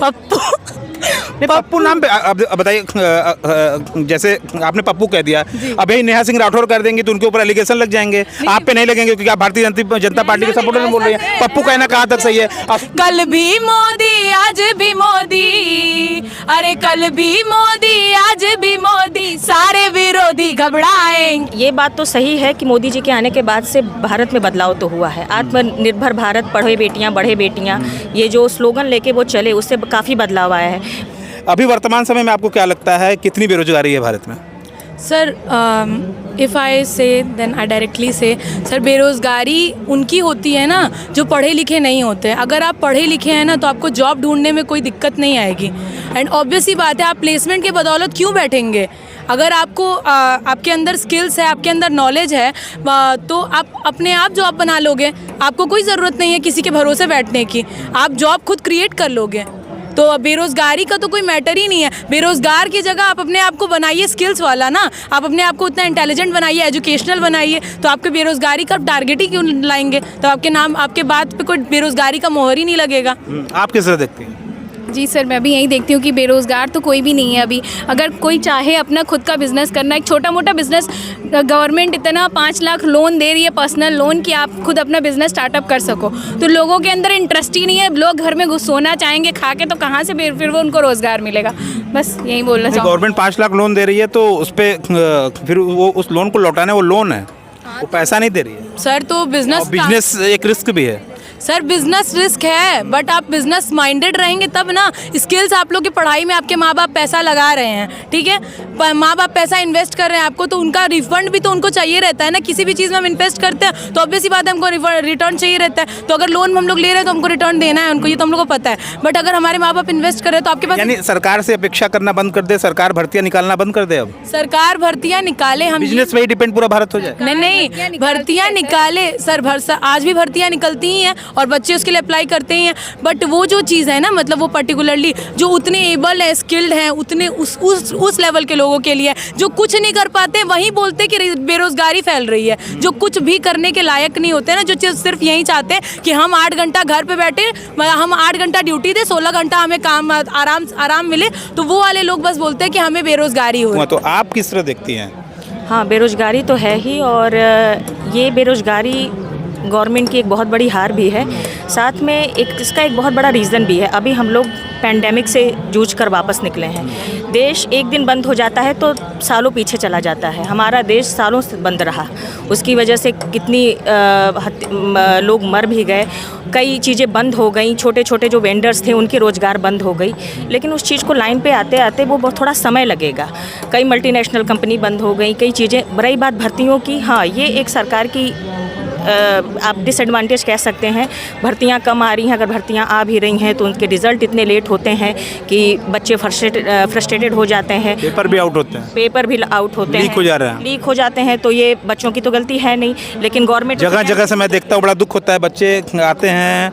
पप्पू पप्पू नाम पे अब बताइए, जैसे आपने पप्पू कह दिया, अब यही नेहा सिंह राठौर कर देंगे तो उनके ऊपर एलिगेशन लग जाएंगे, आप पे नहीं लगेंगे क्योंकि आप भारतीय जनता पार्टी के सपोर्टर में बोल रही हैं। पप्पू कहना कहाँ तक सही है? कल भी मोदी आज भी मोदी, अरे कल भी मोदी आज भी मोदी, सारे विरोधी घबराएंगे। ये बात तो सही है कि मोदी जी के आने के बाद से भारत में बदलाव तो हुआ है। आत्मनिर्भर भारत, पढ़े बेटियां बढ़े बेटियां, ये जो स्लोगन लेके वो चले उससे काफ़ी बदलाव आया है। अभी वर्तमान समय में आपको क्या लगता है कितनी बेरोजगारी है भारत में? सर इफ़ आई से देन आई डायरेक्टली से, सर बेरोज़गारी उनकी होती है ना जो पढ़े लिखे नहीं होते। अगर आप पढ़े लिखे हैं ना तो आपको जॉब ढूंढने में कोई दिक्कत नहीं आएगी। एंड ऑब्वियस ही बात है, आप प्लेसमेंट के बदौलत क्यों बैठेंगे? अगर आपको आपके अंदर स्किल्स है, आपके अंदर नॉलेज है, तो आप अपने आप जॉब बना लोगे। आपको कोई ज़रूरत नहीं है किसी के भरोसे बैठने की, आप जॉब खुद क्रिएट कर लोगे। तो बेरोज़गारी का तो कोई मैटर ही नहीं है। बेरोज़गार की जगह आप अपने आप को बनाइए स्किल्स वाला ना, आप अपने आप को उतना इंटेलिजेंट बनाइए, एजुकेशनल बनाइए, तो आपके बेरोज़गारी का टारगेट ही क्यों लाएंगे? तो आपके नाम, आपके बात पे कोई बेरोज़गारी का मोहर ही नहीं लगेगा। आप किस तरह देखते हैं? जी सर, मैं भी यही देखती हूँ कि बेरोज़गार तो कोई भी नहीं है अभी। अगर कोई चाहे अपना खुद का बिज़नेस करना, एक छोटा मोटा बिज़नेस, गवर्नमेंट इतना 5 लाख लोन दे रही है, पर्सनल लोन, कि आप खुद अपना बिज़नेस स्टार्टअप कर सको, तो लोगों के अंदर इंटरेस्ट ही नहीं है। लोग घर में सोना चाहेंगे खा के, तो कहाँ से फिर वो उनको रोज़गार मिलेगा? बस यही बोलना चाहूँगी। गवर्नमेंट 5 लाख लोन दे रही है तो उस पर फिर वो उस लोन को लौटाना, वो लोन है, वो पैसा नहीं दे रही है सर। तो बिजनेस एक रिस्क भी है सर, बिजनेस रिस्क है, बट आप बिजनेस माइंडेड रहेंगे तब ना। स्किल्स आप लोग की पढ़ाई में आपके माँ बाप पैसा लगा रहे हैं, ठीक है, माँ बाप पैसा इन्वेस्ट कर रहे हैं आपको, तो उनका रिफंड भी तो उनको चाहिए रहता है ना। किसी भी चीज़ में हम इन्वेस्ट करते हैं तो ऑब्वियस ही बात है हमको रिटर्न चाहिए रहता है। तो अगर लोन हम लोग ले रहे हैं तो हमको रिटर्न देना है उनको, ये तो हम लोग को पता है। बट अगर हमारे माँ बाप इन्वेस्ट कर रहे हैं तो आपके पास, यानी सरकार से अपेक्षा करना बंद कर दे, सरकार भर्तियाँ निकालना बंद कर दे। अब सरकार भर्तियाँ निकाले, हम बिजनेस पे ही डिपेंड पूरा भारत हो जाए। नहीं, भर्तियाँ निकाले सर, आज भी भर्तियाँ निकलती ही हैं और बच्चे उसके लिए अप्लाई करते ही हैं। बट वो जो चीज़ है ना, मतलब वो पर्टिकुलरली जो उतने एबल है, स्किल्ड हैं, उतने उस लेवल के लोगों के लिए, जो कुछ नहीं कर पाते वहीं बोलते कि बेरोजगारी फैल रही है। जो कुछ भी करने के लायक नहीं होते ना, जो चीज़ सिर्फ यही चाहते हैं कि हम 8 घंटा घर पे बैठे, हम 8 घंटा ड्यूटी दे, 16 घंटा हमें काम आराम मिले, तो वो वाले लोग बस बोलते हैं कि हमें बेरोजगारी हो। तो आप किस तरह देखती हैं? हाँ, बेरोज़गारी तो है ही, और ये बेरोज़गारी गवर्नमेंट की एक बहुत बड़ी हार भी है। साथ में इसका एक बहुत बड़ा रीज़न भी है। अभी हम लोग पैंडेमिक से जूझ कर वापस निकले हैं। देश एक दिन बंद हो जाता है तो सालों पीछे चला जाता है। हमारा देश सालों से बंद रहा, उसकी वजह से कितनी लोग मर भी गए, कई चीज़ें बंद हो गई, छोटे छोटे जो वेंडर्स थे उनके रोज़गार बंद हो गई। लेकिन उस चीज़ को लाइन पे आते आते वो बहुत थोड़ा समय लगेगा। कई मल्टीनेशनल कंपनी बंद हो गई, कई चीज़ें। रही बात भर्तियों की, हाँ, ये एक सरकार की आप डिसएडवांटेज कह सकते हैं। भर्तियां कम आ रही हैं। अगर भर्तियां आ भी रही हैं तो उनके रिज़ल्ट इतने लेट होते हैं कि बच्चे फ्रस्ट्रेटेड हो जाते हैं। पेपर भी आउट होते हैं, लीक हो जा रहे हैं, लीक हो जाते हैं। तो ये बच्चों की तो गलती है नहीं, लेकिन गवर्नमेंट जगह जगह से मैं देखता हूँ बड़ा दुख होता है। बच्चे आते हैं,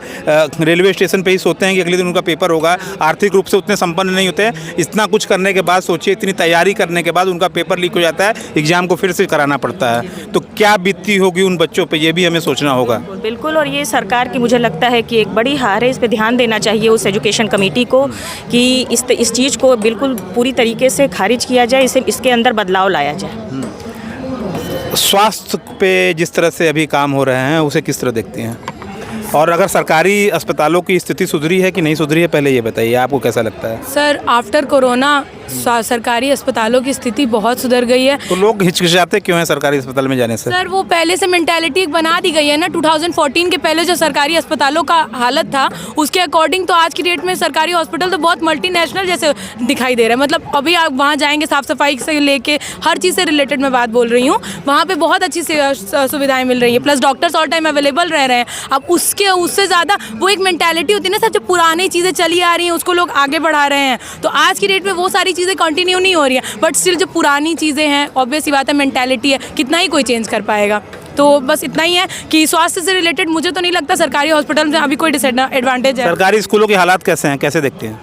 रेलवे स्टेशन पे ही सोते हैं कि अगले दिन उनका पेपर होगा। आर्थिक रूप से उतने संपन्न नहीं होते हैं। इतना कुछ करने के बाद, सोचिए इतनी तैयारी करने के बाद उनका पेपर लीक हो जाता है, एग्जाम को फिर से कराना पड़ता है। तो क्या बीतती होगी उन बच्चों पर, ये भी हमें सोचना होगा। बिल्कुल, और ये सरकार की मुझे लगता है कि एक बड़ी हार है। इस पे ध्यान देना चाहिए उस एजुकेशन कमेटी को कि इस चीज़ को बिल्कुल पूरी तरीके से खारिज किया जाए, इसके अंदर बदलाव लाया जाए। स्वास्थ्य पे जिस तरह से अभी काम हो रहे हैं उसे किस तरह देखती हैं? और अगर सरकारी अस्पतालों की स्थिति सुधरी है कि नहीं सुधरी है, पहले ये बताइए, आपको कैसा लगता है? सर, आफ्टर कोरोना सरकारी अस्पतालों की स्थिति बहुत सुधर गई है। तो लोग हिचकिचाते क्यों हैं सरकारी अस्पताल में जाने से? सर, वो पहले से मेंटालिटी बना दी गई है ना। 2014 के पहले जो सरकारी अस्पतालों का हालत था उसके अकॉर्डिंग तो आज की डेट में सरकारी हॉस्पिटल तो बहुत मल्टीनेशनल जैसे दिखाई दे रहा है। मतलब अभी आप वहाँ जाएंगे, साफ सफाई से लेके हर चीज़ से रिलेटेड मैं बात बोल रही हूँ, वहाँ पे बहुत अच्छी सुविधाएं मिल रही है, plus doctors all time available रह रहे हैं। अब उससे ज़्यादा वो एक मेंटालिटी होती है ना सर, जो पुरानी चीज़ें चली आ रही हैं उसको लोग आगे बढ़ा रहे हैं। तो आज की डेट में वो सारी चीज़ें कंटिन्यू नहीं हो रही है, बट स्टिल जो पुरानी चीज़ें हैं, ऑब्वियस ही बात है, मेंटालिटी है, कितना ही कोई चेंज कर पाएगा। तो बस इतना ही है कि स्वास्थ्य से रिलेटेड मुझे तो नहीं लगता सरकारी हॉस्पिटल में अभी कोई डिसएडवांटेज है। सरकारी स्कूलों के हालात कैसे हैं, कैसे देखते हैं?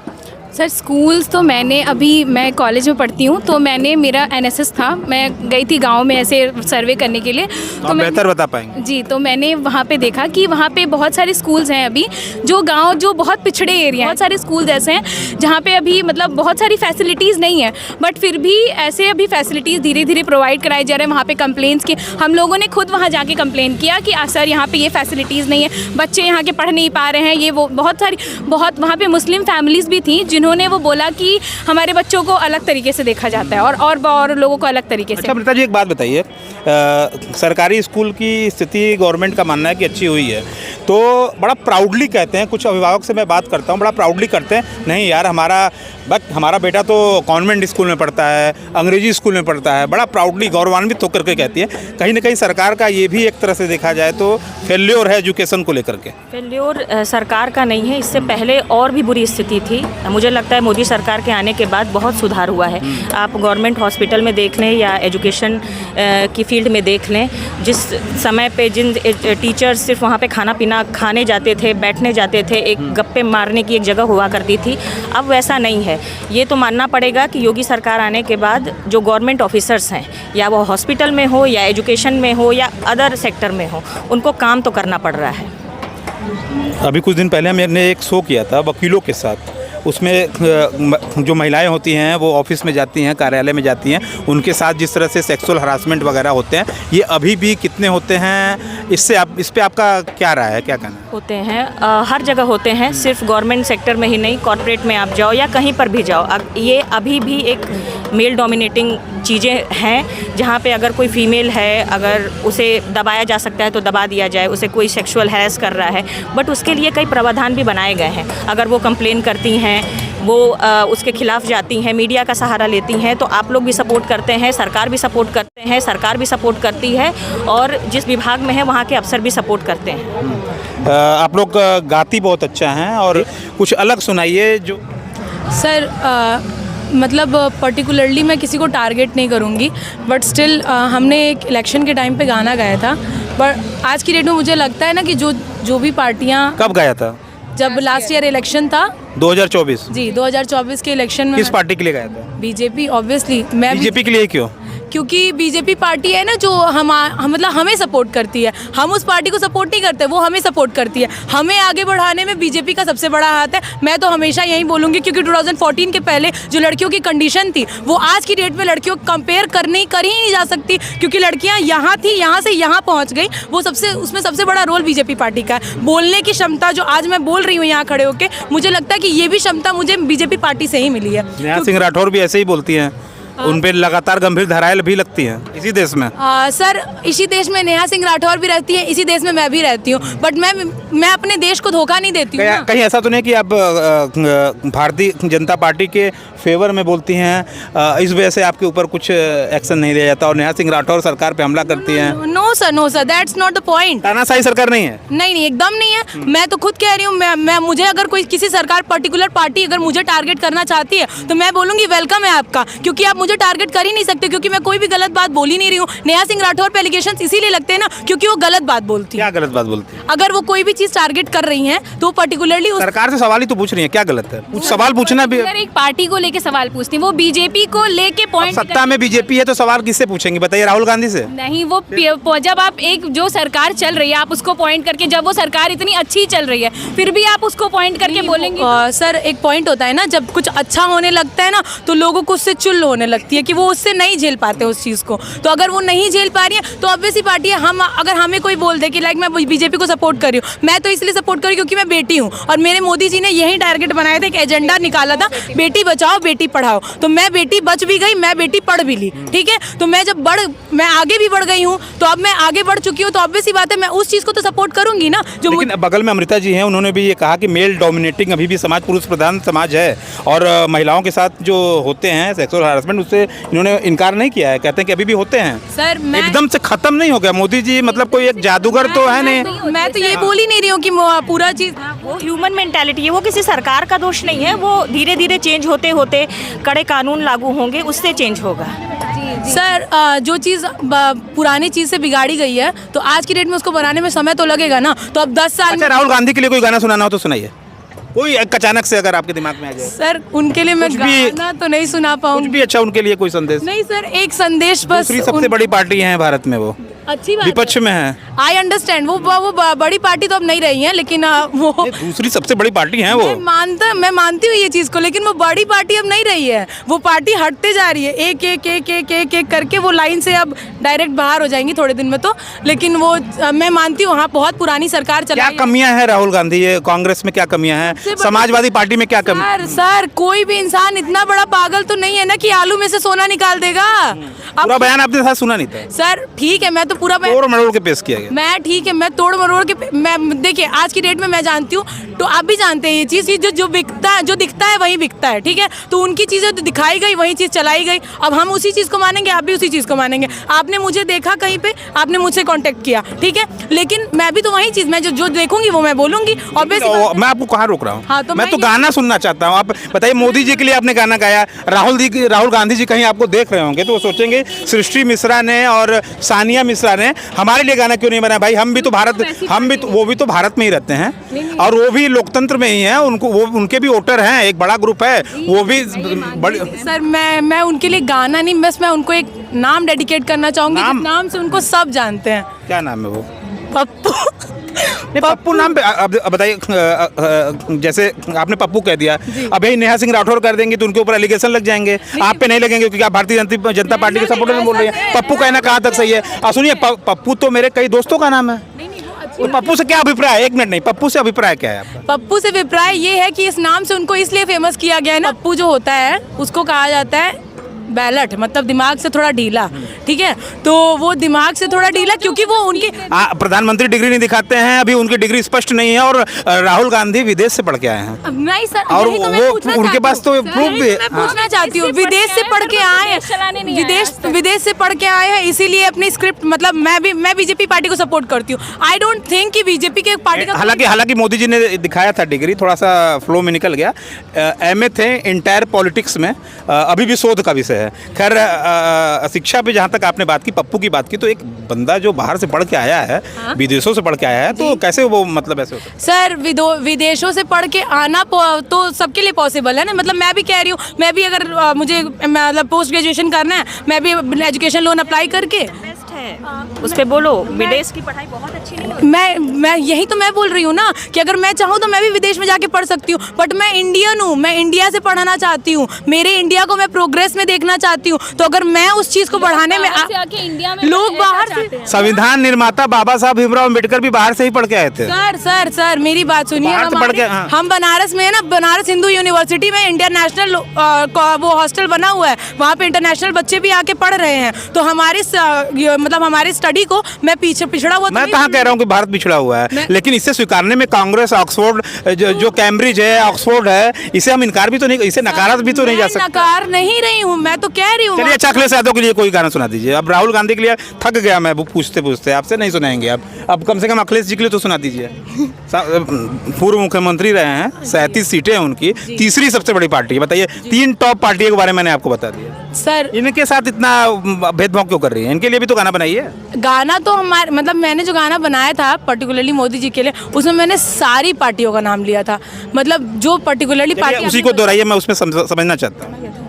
सर स्कूल्स तो मैं कॉलेज में पढ़ती हूँ, तो मेरा एनएसएस था, मैं गई थी गांव में ऐसे सर्वे करने के लिए। तो बेहतर बता पाएंगे जी, तो मैंने वहाँ पे देखा कि वहाँ पे बहुत सारे स्कूल्स हैं अभी जो गांव जो बहुत पिछड़े एरिया, बहुत सारे स्कूल्स ऐसे हैं जहाँ पे अभी मतलब बहुत सारी फैसिलिटीज़ नहीं है, बट फिर भी ऐसे अभी फैसिलिटीज़ धीरे धीरे प्रोवाइड कराई जा रहे हैं। वहाँ पे कंप्लेंट्स की, हम लोगों ने खुद वहाँ जाके कंप्लेन किया कि सर यहाँ पे ये फैसिलिटीज़ नहीं है, बच्चे यहाँ के पढ़ नहीं पा रहे हैं, ये वो बहुत वहाँ पे मुस्लिम फैमिलीज़ भी थी जिन्होंने वो बोला कि हमारे बच्चों को अलग तरीके से देखा जाता है और लोगों को अलग तरीके से। अच्छा अमृता जी, एक बात बताइए, सरकारी स्कूल की स्थिति गवर्नमेंट का मानना है कि अच्छी हुई है, तो बड़ा प्राउडली कहते हैं, कुछ अभिभावक से मैं बात करता हूँ, बड़ा प्राउडली करते हैं, नहीं यार हमारा बेटा तो कॉन्वेंट स्कूल में पढ़ता है, अंग्रेजी स्कूल में पढ़ता है, बड़ा प्राउडली गौरवान्वित होकर के कहती है। कहीं ना कहीं सरकार का ये भी एक तरह से देखा जाए तो फेल्योर है एजुकेशन को लेकर के। फेल्योर सरकार का नहीं है, इससे पहले और भी बुरी स्थिति थी। मुझे लगता है मोदी सरकार के आने के बाद बहुत सुधार हुआ है। आप गवर्नमेंट हॉस्पिटल में देख लें या एजुकेशन की फील्ड में देख लें, जिस समय पे जिन टीचर्स सिर्फ वहाँ पे खाना पीना खाने जाते थे, बैठने जाते थे, एक गप्पे मारने की एक जगह हुआ करती थी, अब वैसा नहीं है। ये तो मानना पड़ेगा कि योगी सरकार आने के बाद जो गवर्नमेंट ऑफिसर्स हैं, या वो हॉस्पिटल में हो या एजुकेशन में हो या अदर सेक्टर में हो, उनको काम तो करना पड़ रहा है। अभी कुछ दिन पहले मैंने एक शो किया था वकीलों के साथ, उसमें जो महिलाएं होती हैं वो ऑफिस में जाती हैं, कार्यालय में जाती हैं, उनके साथ जिस तरह से सेक्सुअल हरासमेंट वगैरह होते हैं, ये अभी भी कितने होते हैं, इस पे आपका क्या राय है, क्या कहना है? होते हैं, हर जगह होते हैं, सिर्फ गवर्नमेंट सेक्टर में ही नहीं, कॉर्पोरेट में आप जाओ या कहीं पर भी जाओ, ये अभी भी एक मेल डोमिनेटिंग चीज़ें हैं, जहाँ पे अगर कोई फीमेल है, अगर उसे दबाया जा सकता है तो दबा दिया जाए, उसे कोई सेक्सुअल हैरेस कर रहा है, बट उसके लिए कई प्रावधान भी बनाए गए हैं। अगर वो कंप्लेन करती हैं, वो उसके खिलाफ जाती हैं, मीडिया का सहारा लेती हैं, तो आप लोग भी सपोर्ट करते हैं, सरकार भी सपोर्ट करते हैं, सरकार भी सपोर्ट करती है, और जिस विभाग में है वहाँ के अफसर भी सपोर्ट करते हैं। आप लोग गाती बहुत अच्छा हैं, और कुछ अलग सुनाइए जो। सर मतलब पर्टिकुलरली मैं किसी को टारगेट नहीं करूँगी, बट स्टिल हमने एक इलेक्शन के टाइम पे गाना गाया था, बट आज की डेट में मुझे लगता है ना कि जो भी पार्टियाँ। कब गाया था? जब लास्ट ईयर इलेक्शन था 2024। जी, 2024 के इलेक्शन में। किस पार्टी के लिए गाया था? BJP, obviously. मैं बीजेपी के लिए क्यों? क्योंकि बीजेपी पार्टी है ना जो मतलब हमें सपोर्ट करती है, हम उस पार्टी को सपोर्ट नहीं करते, वो हमें सपोर्ट करती है। हमें आगे बढ़ाने में बीजेपी का सबसे बड़ा हाथ है। मैं तो हमेशा यही बोलूँगी, क्योंकि 2014 के पहले जो लड़कियों की कंडीशन थी वो आज की डेट में लड़कियों को कंपेयर कर ही नहीं जा सकती, क्योंकि लड़कियाँ यहाँ थी, यहाँ से यहाँ पहुँच गई। वो उसमें सबसे बड़ा रोल बीजेपी पार्टी का है। बोलने की क्षमता जो आज मैं बोल रही हूँ यहाँ खड़े होकर, मुझे लगता है कि ये भी क्षमता मुझे बीजेपी पार्टी से ही मिली है। नेहा सिंह राठौर भी ऐसे ही बोलती हैं, उन पे लगातार गंभीर धाराएं भी लगती हैं इसी देश में। सर इसी देश में नेहा सिंह राठौर भी रहती है, इसी देश में मैं भी रहती हूँ, बट मैं अपने देश को धोखा नहीं देती हूँ। कहीं ऐसा तो नहीं कि आप भारतीय जनता पार्टी के फेवर में बोलती हैं, इस वजह से आपके ऊपर कुछ एक्शन नहीं लिया जाता और नेहा सिंह राठौर सरकार पे हमला करती हैं? No sir, that's not the point. तानाशाही सरकार नहीं है? नहीं, एकदम नहीं है। मैं तो खुद कह रही हूँ, मैं मुझे अगर कोई किसी सरकार पर्टिकुलर पार्टी अगर मुझे टारगेट करना चाहती है तो मैं बोलूँगी वेलकम है आपका, क्योंकि आप मुझे टारगेट कर ही नहीं सकते, क्योंकि मैं कोई भी गलत बात बोल ही नहीं रही हूँ। नेहा सिंह राठौर पे एलिगेशंस इसीलिए लगते हैं ना क्योंकि वो गलत बात बोलती है। क्या गलत बात बोलती है? अगर वो कोई भी चीज टारगेट कर रही हैं तो पर्टिकुलरली सरकार से सवाल ही तो पूछ रही है, क्या गलत है? कुछ सवाल पूछना भी। अगर एक पार्टी को लेके सवाल पूछती है, वो बीजेपी को लेके पॉइंट। सत्ता में बीजेपी है तो सवाल किससे पूछेंगे बताइए? राहुल गांधी से नहीं। वो जब आप एक जो सरकार चल रही है आप उसको पॉइंट करके, जब वो सरकार इतनी अच्छी चल रही है फिर भी आप उसको पॉइंट करके बोलेंगे? सर एक पॉइंट होता है ना, जब कुछ अच्छा होने लगता है ना तो लोगों को उससे चुल होने लगती है कि वो उससे नहीं झेल पाते उस चीज़ को। तो अगर वो नहीं झेल पा रही है तो ऑब्वियस ही पार्टी है। अगर हमें कोई बोल दे कि लाइक मैं बीजेपी को सपोर्ट कर रही हूँ, मैं तो इसलिए सपोर्ट कर रही हूँ क्योंकि मैं बेटी हूँ और मेरे मोदी जी ने यही टारगेट बनाया था, एक एजेंडा निकाला था बेटी बचाओ बेटी पढ़ाओ। तो मैं बेटी बच भी गई, मैं बेटी पढ़ भी ली, ठीक है। तो मैं आगे भी बढ़ गई हूँ, तो अब मैं आगे बढ़ चुकी हूँ, तो ऑब्वियस ही बात है मैं उस चीज़ को तो सपोर्ट करूंगी ना। जो लेकिन बगल में अमृता जी हैं, उन्होंने भी ये कहा कि मेल डोमिनेटिंग अभी भी समाज पुरुष प्रधान समाज है और महिलाओं के साथ जो होते हैं सेक्सुअल हरासमेंट उससे इन्होंने इनकार नहीं किया है, कहते हैं कि अभी भी होते हैं। सर मैं एकदम से खत्म नहीं हो गया मोदी जी, मतलब कोई एक जादूगर तो है नहीं। मैं तो ये बोल ही नहीं रही हूँ कि पूरा चीज़ वो ह्यूमन मेंटालिटी है, वो किसी सरकार का दोष नहीं है। वो धीरे धीरे चेंज होते होते कड़े कानून लागू होंगे, उससे चेंज होगा। सर जो चीज़ पुरानी चीज़ से बिगाड़ी गई है तो आज की डेट में उसको बनाने में समय तो लगेगा ना। तो अब 10 साल अच्छा, राहुल गांधी के लिए कोई गाना सुनाना हो तो सुनाइए। कोई एक अचानक से अगर आपके दिमाग में आ जाए, सर उनके लिए मैं कुछ भी- गाना तो नहीं सुना कुछ पाऊंगी। भी अच्छा उनके लिए कोई संदेश। नहीं सर, एक संदेश बस। दूसरी सबसे बड़ी पार्टी है भारत में, वो अच्छी बात विपक्ष में है। आई अंडरस्टैंड, वो बड़ी पार्टी तो अब नहीं रही है, लेकिन वो ये दूसरी सबसे बड़ी पार्टी है वो। मैं मानती हूँ ये चीज़ को, लेकिन वो बड़ी पार्टी अब नहीं रही है। वो पार्टी हटते जा रही है, एक एक एक एक एक एक करके वो लाइन से अब डायरेक्ट बाहर हो जाएंगी थोड़े दिन में तो। लेकिन वो मैं मानती हूँ, हाँ बहुत पुरानी सरकार क्या चलाई है। कमियां हैं राहुल गांधी, ये कांग्रेस में क्या कमियां हैं, बड़ी- समाजवादी पार्टी में क्या कमी? सर कोई भी इंसान इतना बड़ा पागल तो नहीं है ना कि आलू में से सोना निकाल देगा। पूरा बयान आपने साथ सुना नहीं था, सर ठीक है, मैं तो पूरा तोड़ मरोड़ के पेश किया गया। मैं ठीक है, मैं तोड़ मरोड़ के मैं देखिए आज की डेट में मैं जानती हूँ, तो आप भी जानते हैं ये चीज़ कि जो बिकता है, जो दिखता है वही बिकता है, ठीक है। तो उनकी चीज़ें तो दिखाई गई, वही चीज़ चलाई गई। अब हम उसी चीज़ को मानेंगे, आप भी उसी चीज़ को मानेंगे। आपने मुझे देखा कहीं पे, आपने मुझसे कांटेक्ट किया, ठीक है, लेकिन मैं भी तो वही चीज़, मैं जो देखूंगी वो मैं बोलूंगी। और मैं आपको कहाँ रोक रहा हूँ? हाँ, तो मैं तो मैं गाना सुनना चाहता हूँ। आप बताइए, मोदी जी के लिए आपने गाना गाया, राहुल गांधी जी कहीं आपको देख रहे होंगे तो वो सोचेंगे सृष्टि मिश्रा ने और सानिया मिश्रा ने हमारे लिए गाना क्यों नहीं बनाया? भाई हम भी तो भारत, वो भी तो भारत में ही रहते हैं और वो भी लोकतंत्र में ही हैं। उनके भी वोटर हैं, एक बड़ा ग्रुप है, वो भी बड़ी। सर मैं उनके लिए गाना नहीं, बस मैं उनको एक नाम डेडिकेट करना चाहूंगी, जिस नाम से उनको सब जानते हैं। क्या नाम है वो? पप्पू। पप्पू नाम पे अब बताइए, जैसे आपने पप्पू कह दिया, अब यही नेहा सिंह राठौर कर देंगे तो उनके ऊपर एलिगेशन लग जाएंगे, आप पे नहीं लगेंगे क्योंकि आप भारतीय जनता पार्टी के सपोर्टर में बोल रही हैं। पप्पू कहना कहाँ तक सही है? सुनिए, पप्पू तो मेरे कई दोस्तों का नाम है। तो पप्पू से क्या अभिप्राय है? एक मिनट, नहीं, पप्पू से अभिप्राय क्या है आपका? पप्पू से अभिप्राय ये है कि इस नाम से उनको इसलिए फेमस किया गया है ना, पप्पू जो होता है उसको कहा जाता है बैलट, मतलब दिमाग से थोड़ा ढीला, ठीक है। तो वो दिमाग से थोड़ा ढीला क्योंकि वो उनकी प्रधानमंत्री डिग्री नहीं दिखाते हैं, अभी उनकी डिग्री स्पष्ट नहीं है, और राहुल गांधी विदेश से पढ़ के आए हैं। नहीं सर, और यही तो मैं वो पूछना उनके चाहती पास तो हूँ। प्रूफ भी है। मैं पूछना चाहती हूँ, विदेश से पढ़ के आए हैं, विदेश से पढ़ के आए हैं, इसीलिए अपनी स्क्रिप्ट, मतलब मैं बीजेपी पार्टी को सपोर्ट करती हूँ। आई डोंट थिंक कि बीजेपी के पार्टी का हालांकि मोदी जी ने दिखाया था डिग्री, थोड़ा सा फ्लो में निकल गया। एमए थे इंटायर पॉलिटिक्स में, अभी भी शोध का विषय है। खैर, शिक्षा पे जहाँ तक आपने बात की, पप्पू की बात की, तो एक बंदा जो बाहर से पढ़ के आया है, विदेशों से पढ़ के आया है, तो कैसे वो मतलब ऐसे होता है? सर विदेशों से पढ़ के आना तो सबके लिए पॉसिबल है ना। मतलब मैं भी कह रही हूँ, मैं भी अगर मुझे मतलब पोस्ट ग्रेजुएशन करना है, मैं भी एजुकेशन लोन अप्लाई करके उस पे बोलो, विदेश की पढ़ाई बहुत अच्छी नहीं होती। मैं यही तो मैं बोल रही हूँ ना कि अगर मैं चाहूँ तो मैं भी विदेश में जाके पढ़ सकती हूँ, बट मैं इंडियन हूँ, मैं इंडिया से पढ़ना चाहती हूँ, मेरे इंडिया को मैं प्रोग्रेस में देखना चाहती हूँ। तो अगर मैं उस चीज़ को बढ़ाने में इंडिया में लोग बाहर से, संविधान निर्माता बाबा साहब भीमराव अम्बेडकर भी बाहर से ही पढ़ के आए थे। सर मेरी बात सुनिए, बाहर से पढ़ के, हाँ। हम बनारस में है ना, बनारस हिंदू यूनिवर्सिटी में इंटरनेशनल वो हॉस्टल बना हुआ है, वहाँ पे इंटरनेशनल बच्चे भी आके पढ़ रहे हैं। तो मतलब हमारी स्टडी को मैं पिछड़ा हुआ, मैं कहाँ कह रहा हूँ कि भारत पिछड़ा हुआ है, लेकिन इसे स्वीकारने में कांग्रेस, ऑक्सफोर्ड, जो कैम्ब्रिज है, ऑक्सफोर्ड है, इसे हम इनकार भी तो नहीं, इसे नकारा भी तो नहीं जा सकता। नकार नहीं रही हूँ, मैं तो कह रही हूँ। चलिए, अच्छा, अखिलेश यादव के लिए कोई गाना सुना दीजिए। अब राहुल गांधी के लिए थक गया मैं, वो पूछते आपसे नहीं सुनाएंगे। अब कम से कम अखिलेश जी के लिए तो सुना दीजिए। पूर्व मुख्यमंत्री रहे हैं, 37 सीटें हैं उनकी, तीसरी सबसे बड़ी पार्टी है। बताइए, 3 टॉप पार्टियों के बारे में मैंने आपको बता दिया। सर इनके साथ इतना भेदभाव क्यों कर रही है? इनके लिए भी तो गाना बनाइए। गाना तो हमारे, मतलब मैंने जो गाना बनाया था पर्टिकुलरली मोदी जी के लिए, उसमें मैंने सारी पार्टियों का नाम लिया था। मतलब जो पर्टिकुलरली पार्टी, उसी को दोहराइए, मैं उसमें समझना चाहता हूँ।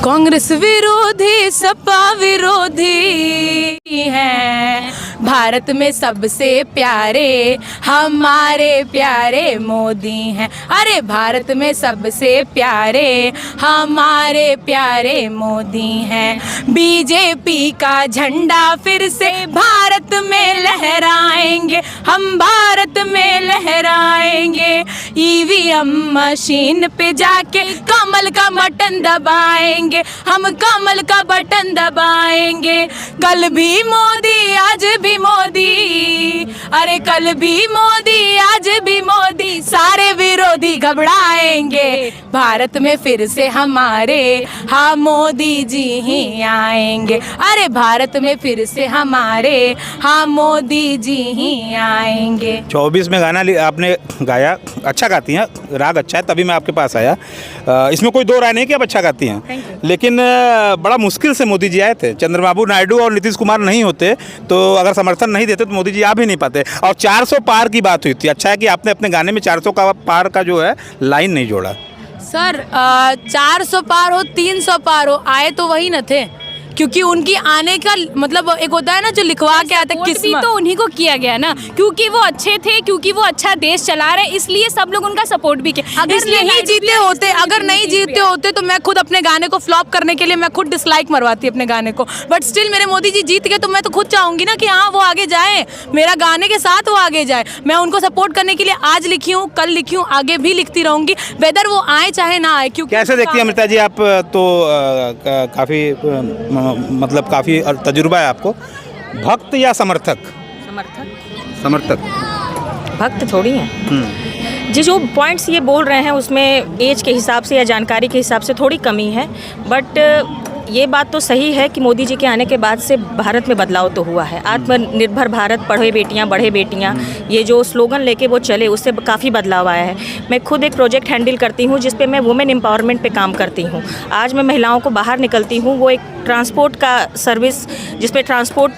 कांग्रेस विरोधी, सपा विरोधी हैं, भारत में सबसे प्यारे हमारे प्यारे मोदी हैं। अरे भारत में सबसे प्यारे हमारे प्यारे मोदी हैं। बीजेपी का झंडा फिर से भारत में लहराएंगे, हम भारत में लहराएंगे। ईवीएम मशीन पे जाके कमल का बटन दबाएंगे, हम कमल का बटन दबाएंगे। कल भी मोदी आज भी मोदी, अरे कल भी मोदी आज भी मोदी, सारे विरोधी घबराएंगे, भारत में फिर से हमारे, हाँ मोदी जी ही आएंगे। अरे भारत में फिर से हमारे, हाँ मोदी जी ही आएंगे। 24 में गाना आपने गाया, अच्छा गाती हैं, राग अच्छा है, तभी मैं आपके पास आया। इसमें कोई दो राय नहीं कि आप अच्छा गाती हैं, लेकिन बड़ा मुश्किल से मोदी जी आए थे। चंद्रबाबू नायडू और नीतीश कुमार नहीं होते तो, अगर समर्थन नहीं देते तो मोदी जी आ भी नहीं पाते। और 400 पार की बात हुई थी। अच्छा है कि आपने अपने गाने में 400 का पार का जो है लाइन नहीं जोड़ा। सर 400 पार हो 300 पार हो, आए तो वही न थे, क्योंकि उनकी आने का मतलब एक होता है ना जो लिखवा के आता है भी किस्मत। तो उन्हीं को किया गया ना, क्योंकि वो अच्छे थे, क्योंकि वो अच्छा देश चला रहे, इसलिए सब लोग उनका सपोर्ट भी किया। अगर नहीं जीते होते, अगर नहीं जीते होते तो मैं खुद अपने गाने को फ्लॉप करने के लिए मैं खुद डिसलाइक मरवाती अपने गाने को, बट स्टिल मेरे मोदी जी जीत गए तो मैं तो खुद चाहूंगी ना कि हाँ वो आगे जाए, मेरा गाने के साथ वो आगे जाए। मैं उनको सपोर्ट करने के लिए आज लिखी हूँ, कल लिखी हूँ, आगे भी लिखती रहूंगी, वेदर वो आए चाहे ना आए। क्योंकि कैसे देखती हैं अमृता जी आप? तो काफ़ी मतलब काफ़ी तजुर्बा है आपको। भक्त या समर्थक? समर्थक। भक्त थोड़ी हैं जी। जो पॉइंट्स ये बोल रहे हैं उसमें एज के हिसाब से या जानकारी के हिसाब से थोड़ी कमी है, बट ये बात तो सही है कि मोदी जी के आने के बाद से भारत में बदलाव तो हुआ है। आत्मनिर्भर भारत, पढ़े बेटियां बढ़े बेटियां, ये जो स्लोगन लेके वो चले उससे काफ़ी बदलाव आया है। मैं खुद एक प्रोजेक्ट हैंडल करती हूँ जिस पे मैं वुमेन एम्पावरमेंट पे काम करती हूँ। आज मैं महिलाओं को बाहर निकलती हूँ, वो एक ट्रांसपोर्ट का सर्विस जिस पे ट्रांसपोर्ट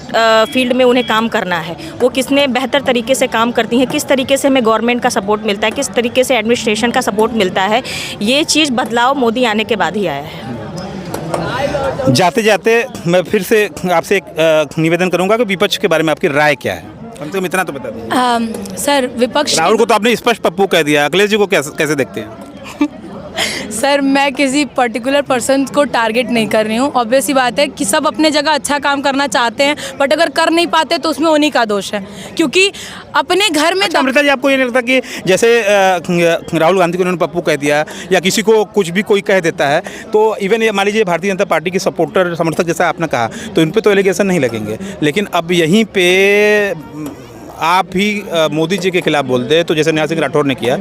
फील्ड में उन्हें काम करना है, वो किसने बेहतर तरीके से काम करती हैं, किस तरीके से हमें गवर्नमेंट का सपोर्ट मिलता है, किस तरीके से एडमिनिस्ट्रेशन का सपोर्ट मिलता है। ये चीज़ बदलाव मोदी आने के बाद ही आया है। जाते जाते मैं फिर से आपसे एक निवेदन करूंगा कि विपक्ष के बारे में आपकी राय क्या है? कम से कम इतना तो बता दीजिए। सर विपक्ष, राहुल को तो आपने स्पष्ट पप्पू कह दिया, अखिलेश जी को कैसे देखते हैं? सर मैं किसी पर्टिकुलर पर्सन को टारगेट नहीं कर रही हूँ। ऑब्वियस सी बात है कि सब अपने जगह अच्छा काम करना चाहते हैं, बट अगर कर नहीं पाते तो उसमें उन्हीं का दोष है, क्योंकि अपने घर में। अच्छा अमृता जी, आपको ये नहीं लगता कि जैसे राहुल गांधी को उन्होंने पप्पू कह दिया या किसी को कुछ भी कोई कह देता है तो इवन ये मान लीजिए भारतीय जनता पार्टी के सपोर्टर समर्थक जैसा आपने कहा तो इन पर तो एलिगेशन नहीं लगेंगे, लेकिन अब यहीं पे आप ही मोदी जी के खिलाफ बोल दे तो जैसे निहाल सिंह राठौर ने किया,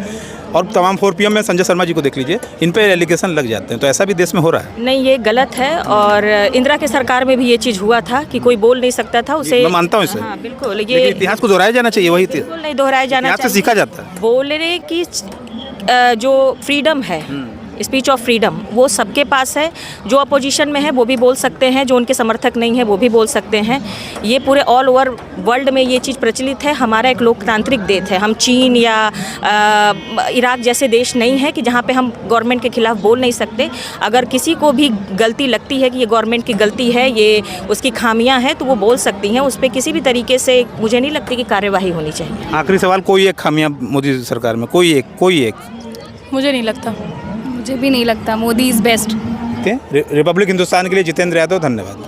और तमाम 4PM में संजय शर्मा जी को देख लीजिए, इन पे एलिगेशन लग जाते हैं, तो ऐसा भी देश में हो रहा है। नहीं, ये गलत है। और इंदिरा के सरकार में भी ये चीज़ हुआ था कि कोई बोल नहीं सकता था उसे। मैं मानता हूँ इसे। हाँ बिल्कुल, ये इतिहास को दोहराया जाना चाहिए, वही बिल्कुल नहीं दोहराया जाना चाहिए, से सीखा जाता है। बोलने की जो फ्रीडम है, स्पीच ऑफ फ्रीडम, वो सबके पास है। जो अपोजिशन में है वो भी बोल सकते हैं, जो उनके समर्थक नहीं है वो भी बोल सकते हैं। ये पूरे ऑल ओवर वर्ल्ड में ये चीज़ प्रचलित है। हमारा एक लोकतांत्रिक देश है। हम चीन या इराक जैसे देश नहीं है कि जहाँ पे हम गवर्नमेंट के खिलाफ बोल नहीं सकते। अगर किसी को भी गलती लगती है कि ये गवर्नमेंट की गलती है, ये उसकी खामियां हैं, तो वो बोल सकती हैं। उस पर किसी भी तरीके से मुझे नहीं लगती कि कार्यवाही होनी चाहिए। आखिरी सवाल, कोई एक खामियां मोदी सरकार में, कोई एक? मुझे नहीं लगता। मुझे भी नहीं लगता। Modi is best. Republic Hindustan के लिए जितेंद्र यादव, धन्यवाद।